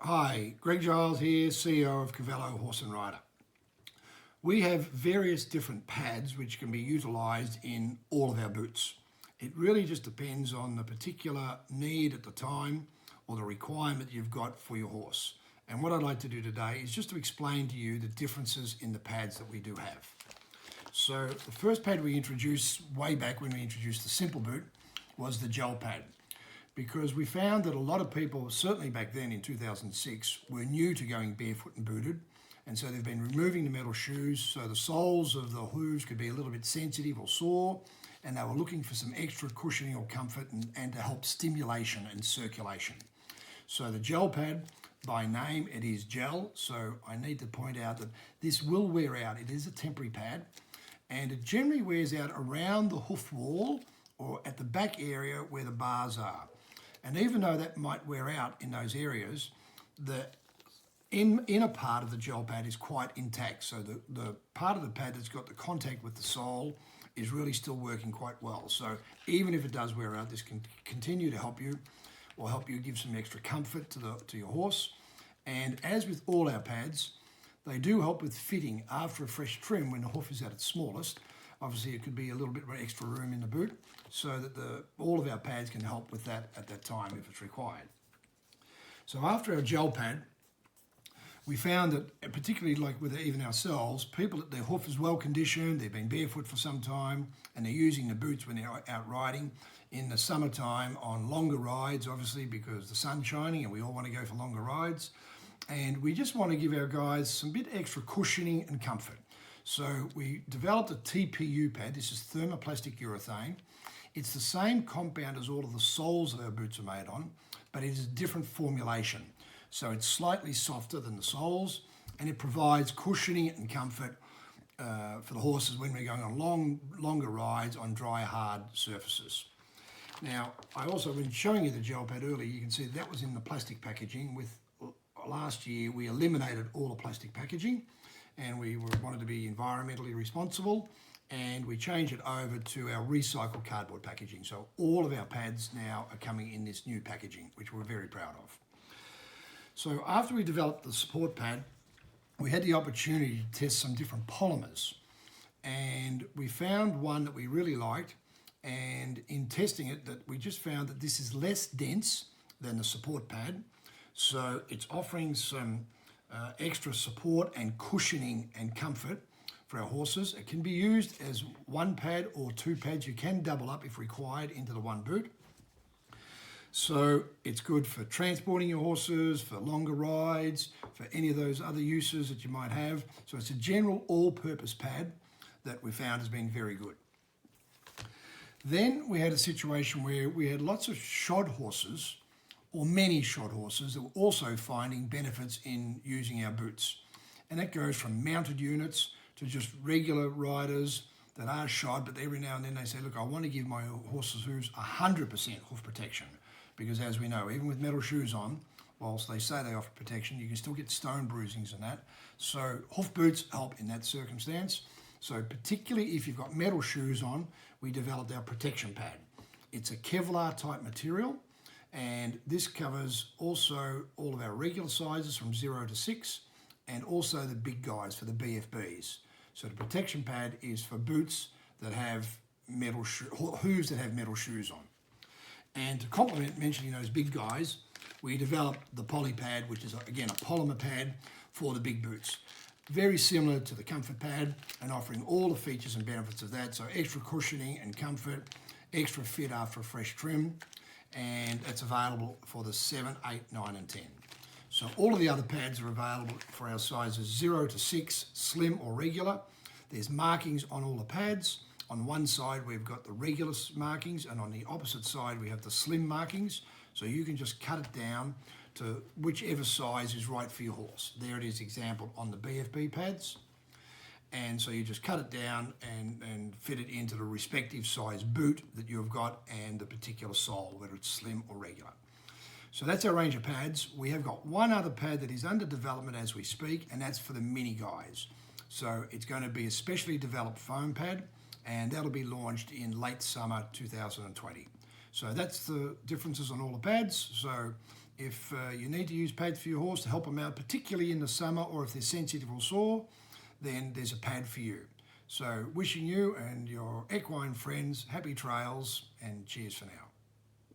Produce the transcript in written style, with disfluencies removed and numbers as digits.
Hi, Greg Giles here, CEO of Cavallo Horse and Rider. We have various different pads which can be utilised in all of our boots. It really just depends on the particular need at the time or the requirement you've got for your horse. And what I'd like to do today is just to explain to you the differences in the pads that we do have. So the first pad we introduced way back when we introduced the simple boot was the gel pad, because we found that a lot of people, certainly back then in 2006, were new to going barefoot and booted, and so they've been removing the metal shoes so the soles of the hooves could be a little bit sensitive or sore, and they were looking for some extra cushioning or comfort and to help stimulation and circulation. So the gel pad, by name, it is gel, so I need to point out that this will wear out. It is a temporary pad, and it generally wears out around the hoof wall or at the back area where the bars are. And even though that might wear out in those areas, the inner part of the gel pad is quite intact. So the part of the pad that's got the contact with the sole is really still working quite well. So even if it does wear out, this can continue to help you or help you give some extra comfort to your horse. And as with all our pads, they do help with fitting after a fresh trim when the hoof is at its smallest. Obviously, it could be a little bit extra room in the boot so that all of our pads can help with that at that time if it's required. So after our gel pad, we found that, particularly like with even ourselves, people that their hoof is well conditioned, they've been barefoot for some time, and they're using the boots when they're out riding in the summertime on longer rides, obviously because the sun's shining and we all want to go for longer rides. And we just want to give our guys some bit extra cushioning and comfort. So we developed a TPU pad. This is thermoplastic urethane. It's the same compound as all of the soles that our boots are made on, but it is a different formulation. So it's slightly softer than the soles, and it provides cushioning and comfort for the horses when we're going on longer rides on dry, hard surfaces. Now, I also, when showing you the gel pad earlier, you can see that was in the plastic packaging. With last year, we eliminated all the plastic packaging, and we wanted to be environmentally responsible, and we changed it over to our recycled cardboard packaging. So all of our pads now are coming in this new packaging, which we're very proud of. So after we developed the support pad, we had the opportunity to test some different polymers, and we found one that we really liked, and in testing it, that we just found that this is less dense than the support pad, so it's offering some extra support and cushioning and comfort for our horses. It can be used as one pad or two pads. You can double up if required into the one boot. So it's good for transporting your horses, for longer rides, for any of those other uses that you might have. So it's a general all-purpose pad that we found has been very good. Then we had a situation where we had lots of shod horses, or many shod horses, that were also finding benefits in using our boots. And that goes from mounted units to just regular riders that are shod, but every now and then they say, look, I want to give my horse's hooves 100% hoof protection. Because as we know, even with metal shoes on, whilst they say they offer protection, you can still get stone bruisings and that. So hoof boots help in that circumstance. So particularly if you've got metal shoes on, we developed our protection pad. It's a Kevlar type material, and this covers also all of our regular sizes from 0 to 6, and also the big guys for the BFBs. So the protection pad is for boots that have hooves that have metal shoes on. And to complement mentioning those big guys, we developed the poly pad, which is again a polymer pad for the big boots. Very similar to the comfort pad and offering all the features and benefits of that. So extra cushioning and comfort, extra fit after a fresh trim, and it's available for the 7, 8, 9 and 10. So all of the other pads are available for our sizes 0 to 6, slim or regular. There's markings on all the pads. On one side we've got the regular markings, and on the opposite side we have the slim markings. So you can just cut it down to whichever size is right for your horse. There it is example on the BFB pads. And so you just cut it down and fit it into the respective size boot that you've got and the particular sole, whether it's slim or regular. So that's our range of pads. We have got one other pad that is under development as we speak, and that's for the mini guys. So it's going to be a specially developed foam pad, and that'll be launched in late summer 2020. So that's the differences on all the pads. So If you need to use pads for your horse to help them out, particularly in the summer, or if they're sensitive or sore, then there's a pad for you. So wishing you and your equine friends happy trails, and cheers for now.